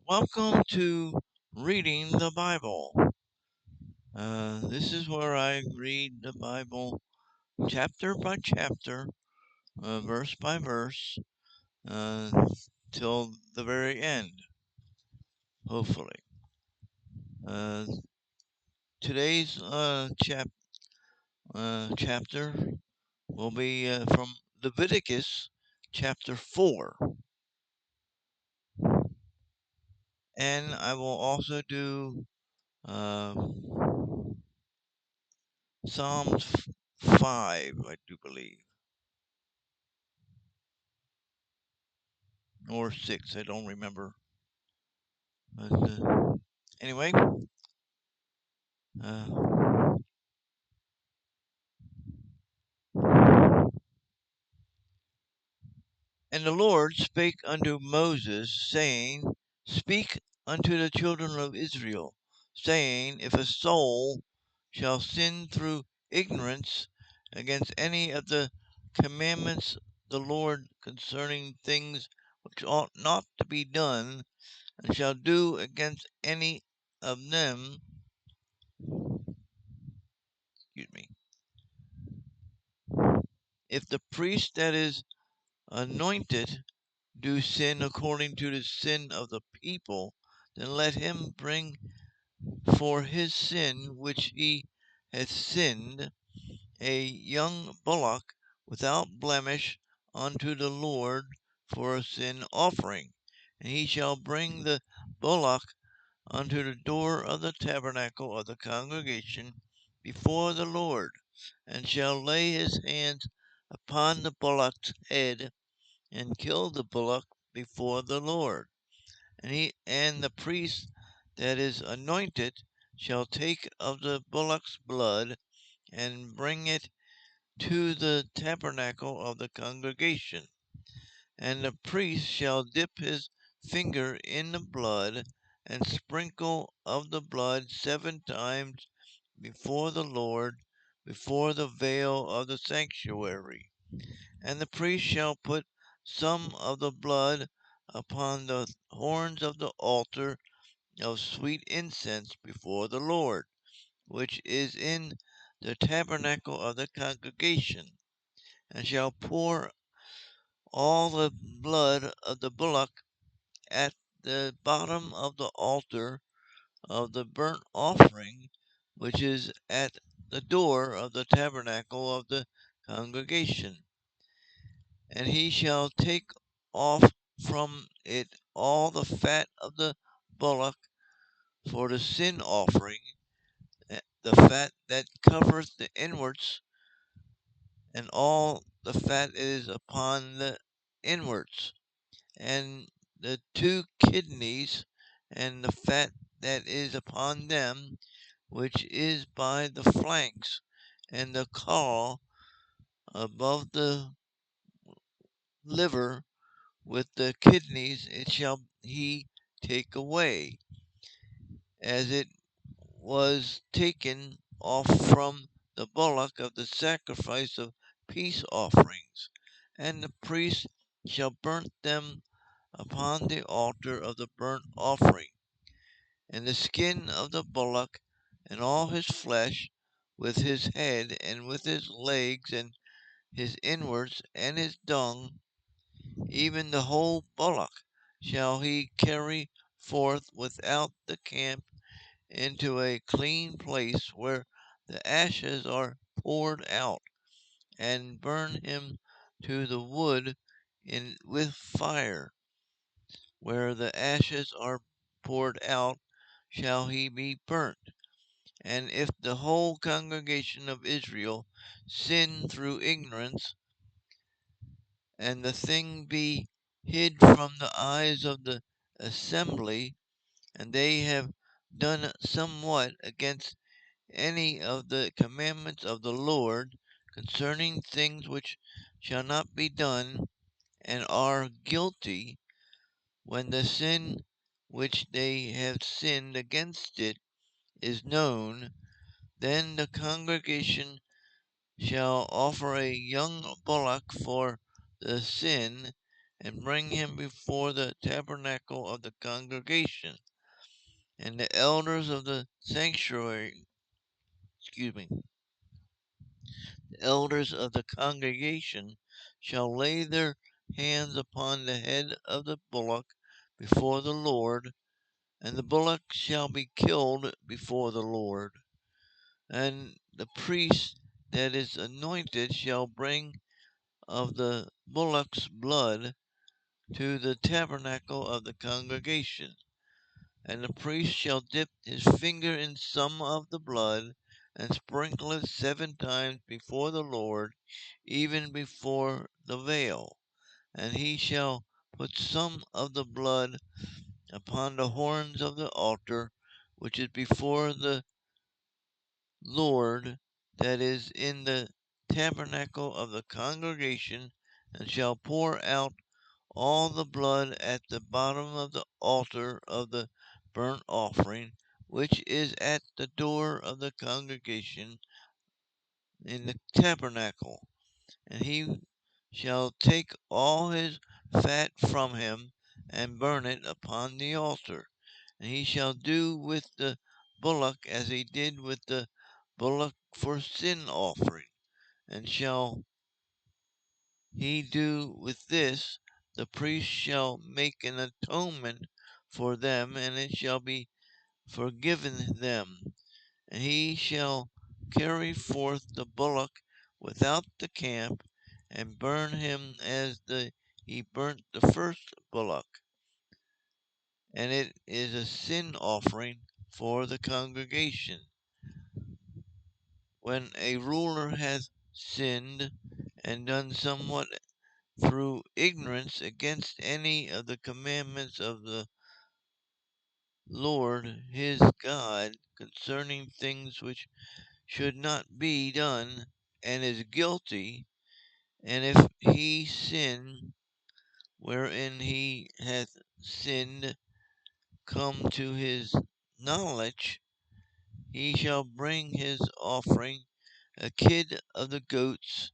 Welcome to Reading the Bible. This is where I read the Bible chapter by chapter, verse by verse, uh, till the very end, hopefully. Uh, today's chapter will be from Leviticus chapter 4. And I will also do uh, Psalms 5, I do believe, or 6, I don't remember. But anyway, uh, and the Lord spake unto Moses, saying, Speak unto the children of Israel, saying, If a soul shall sin through ignorance against any of the commandments of the Lord concerning things which ought not to be done, and shall do against any of them, excuse me, if the priest that is anointed do sin according to the sin of the people, then let him bring for his sin which he hath sinned a young bullock without blemish unto the Lord for a sin offering. And he shall bring the bullock unto the door of the tabernacle of the congregation before the Lord, and shall lay his hands upon the bullock's head, and kill the bullock before the Lord. And the priest that is anointed shall take of the bullock's blood, and bring it to the tabernacle of the congregation. And the priest shall dip his finger in the blood, and sprinkle of the blood 7 times before the Lord, before the veil of the sanctuary. And the priest shall put some of the blood upon the horns of the altar of sweet incense before the Lord, which is in the tabernacle of the congregation, and shall pour all the blood of the bullock at the bottom of the altar of the burnt offering, which is at the door of the tabernacle of the congregation. And he shall take off from it all the fat of the bullock for the sin offering, the fat that covereth the inwards, and all the fat is upon the inwards, and the 2 kidneys, and the fat that is upon them, which is by the flanks, and the caul above the liver with the kidneys, it shall he take away, as it was taken off from the bullock of the sacrifice of peace offerings. And the priest shall burn them upon the altar of the burnt offering. And the skin of the bullock, and all his flesh, with his head, and with his legs, and his inwards, and his dung, even the whole bullock, shall he carry forth without the camp into a clean place where the ashes are poured out, and burn him to the wood with fire. Where the ashes are poured out shall he be burnt. And if the whole congregation of Israel sin through ignorance, and the thing be hid from the eyes of the assembly, and they have done somewhat against any of the commandments of the Lord concerning things which shall not be done, and are guilty, when the sin which they have sinned against it is known, then the congregation shall offer a young bullock for the sin, and bring him before the tabernacle of the congregation. And the elders of the sanctuary, the elders of the congregation shall lay their hands upon the head of the bullock before the Lord, and the bullock shall be killed before the Lord. And the priest that is anointed shall bring of the bullock's blood to the tabernacle of the congregation. And the priest shall dip his finger in some of the blood, and sprinkle it 7 times before the Lord, even before the veil. And he shall put some of the blood upon the horns of the altar, which is before the Lord, that is in the tabernacle of the congregation, and shall pour out all the blood at the bottom of the altar of the burnt offering, which is at the door of the congregation in the tabernacle. And he shall take all his fat from him, and burn it upon the altar. And he shall do with the bullock as he did with the bullock for sin offering. And shall he do with this, the priest shall make an atonement for them, and it shall be forgiven them. And he shall carry forth the bullock without the camp, and burn him as he burnt the first bullock. And it is a sin offering for the congregation. When a ruler hath sinned, and done somewhat through ignorance against any of the commandments of the Lord his God concerning things which should not be done, and is guilty, and if he sin wherein he hath sinned come to his knowledge, he shall bring his offering, a kid of the goats,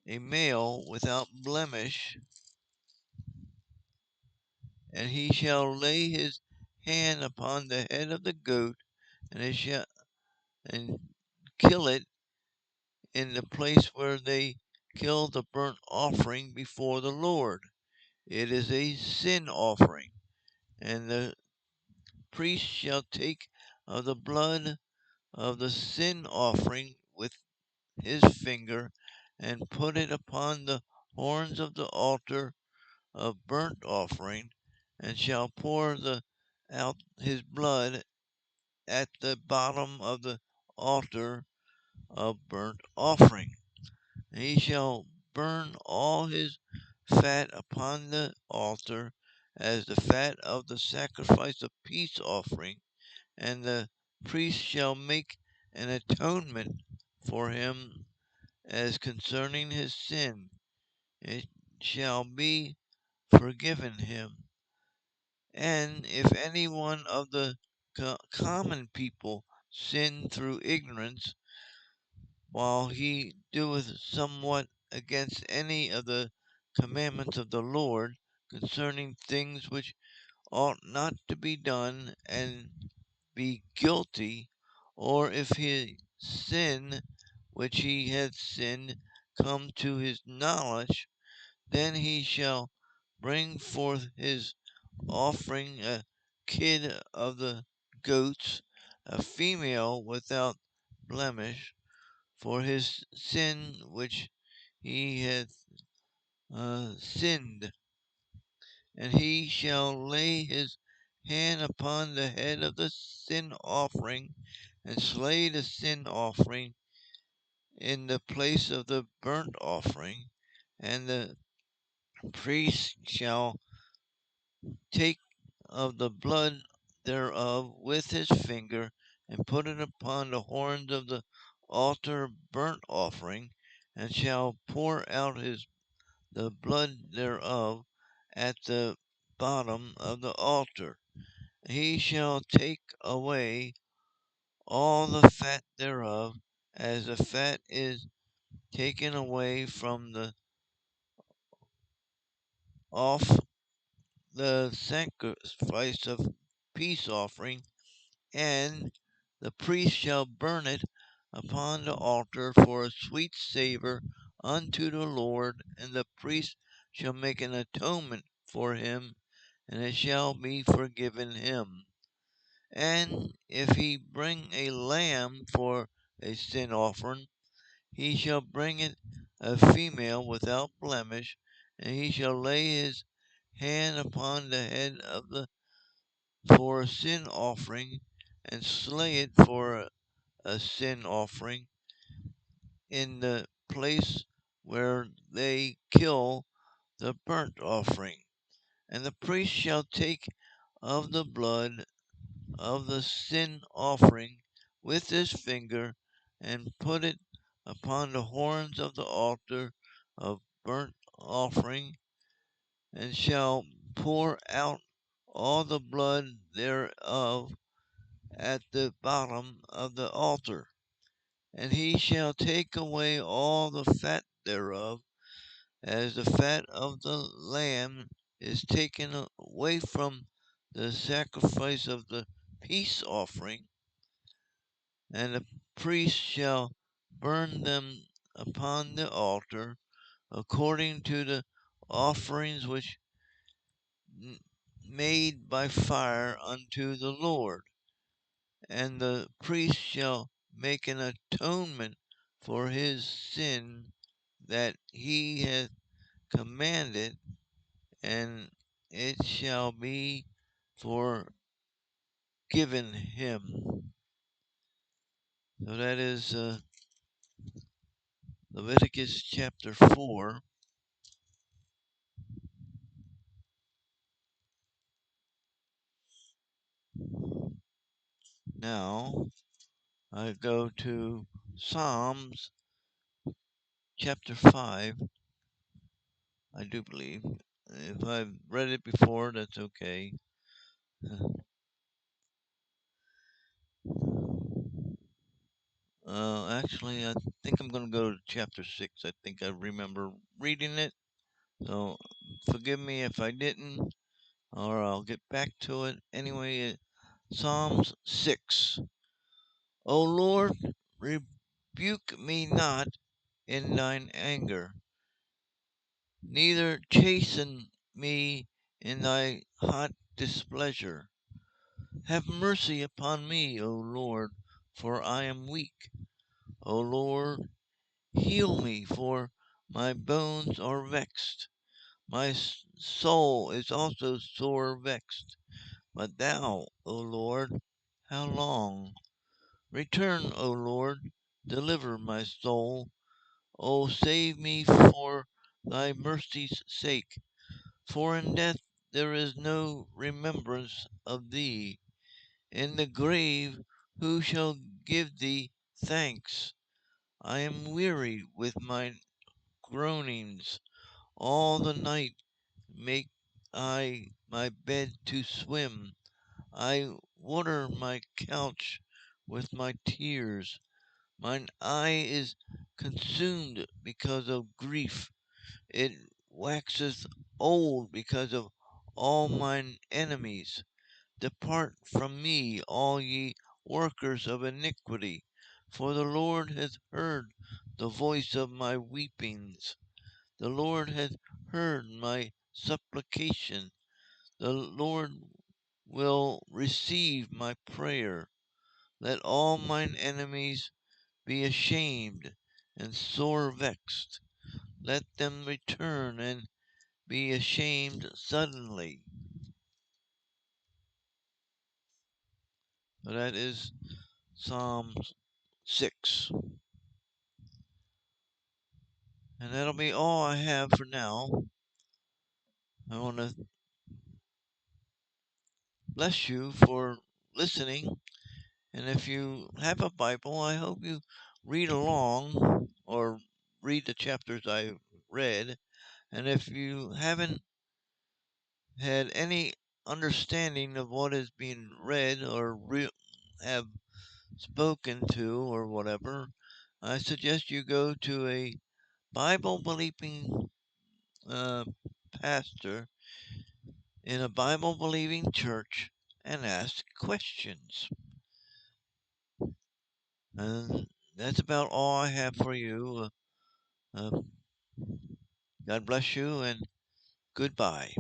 a male without blemish, and he shall lay his hand upon the head of the goat, and it shall and kill it in the place where they kill the burnt offering before the Lord. It is a sin offering, and the priest shall take of the blood of the sin offering with his finger, and put it upon the horns of the altar of burnt offering, and shall pour out his blood at the bottom of the altar of burnt offering. And he shall burn all his fat upon the altar as the fat of the sacrifice of peace offering, and the priest shall make an atonement for him as concerning his sin. It shall be forgiven him. And if any one of the common people sin through ignorance, while he doeth somewhat against any of the commandments of the Lord concerning things which ought not to be done, and be guilty, or if his sin which he hath sinned come to his knowledge, then he shall bring forth his offering, a kid of the goats, a female without blemish, for his sin which he hath sinned. And he shall lay his hand upon the head of the sin offering, and slay the sin offering in the place of the burnt offering. And the priest shall take of the blood thereof with his finger, and put it upon the horns of the altar burnt offering, and shall pour out the blood thereof at the bottom of the altar. He shall take away all the fat thereof, as the fat is taken away from the off the sacrifice of peace offering, and the priest shall burn it upon the altar for a sweet savour unto the Lord, and the priest shall make an atonement for him, and it shall be forgiven him. And if he bring a lamb for a sin offering, he shall bring it a female without blemish, and he shall lay his hand upon the head of the for a sin offering, and slay it for a sin offering in the place where they kill the burnt offering. And the priest shall take of the blood of the sin offering with his finger, and put it upon the horns of the altar of burnt offering, and shall pour out all the blood thereof at the bottom of the altar. And he shall take away all the fat thereof, as the fat of the lamb is taken away from the sacrifice of the peace offering, and the priest shall burn them upon the altar according to the offerings which made by fire unto the Lord. And the priest shall make an atonement for his sin that he hath commanded, and it shall be forgiven him. So that is Leviticus chapter 4. Now I go to Psalms chapter 5, I do believe. If I've read it before, that's okay. Actually, I think I'm going to go to chapter 6. I think I remember reading it. So forgive me if I didn't, or I'll get back to it. Anyway, Psalms 6. O Lord, rebuke me not in thine anger, neither chasten me in thy hot displeasure. Have mercy upon me, O Lord, for I am weak. O Lord, heal me, for my bones are vexed. My soul is also sore vexed. But thou, O Lord, how long? Return, O Lord, deliver my soul. O save me for thy mercy's sake. For in death there is no remembrance of thee. In the grave who shall give thee thanks? I am weary with my groanings. All the night make I my bed to swim. I water my couch with my tears. Mine eye is consumed because of grief. It waxeth old because of all mine enemies. Depart from me, all ye workers of iniquity, for the Lord hath heard the voice of my weepings. The Lord hath heard my supplication. The Lord will receive my prayer. Let all mine enemies be ashamed and sore vexed. Let them return and be ashamed suddenly. So that is Psalms 6. And that'll be all I have for now. I want to bless you for listening. And if you have a Bible, I hope you read along or read the chapters I read. And if you haven't had any understanding of what is being read or have spoken to or whatever, I suggest you go to a Bible believing uh, pastor in a Bible-believing church and ask questions. And that's about all I have for you. God bless you and goodbye.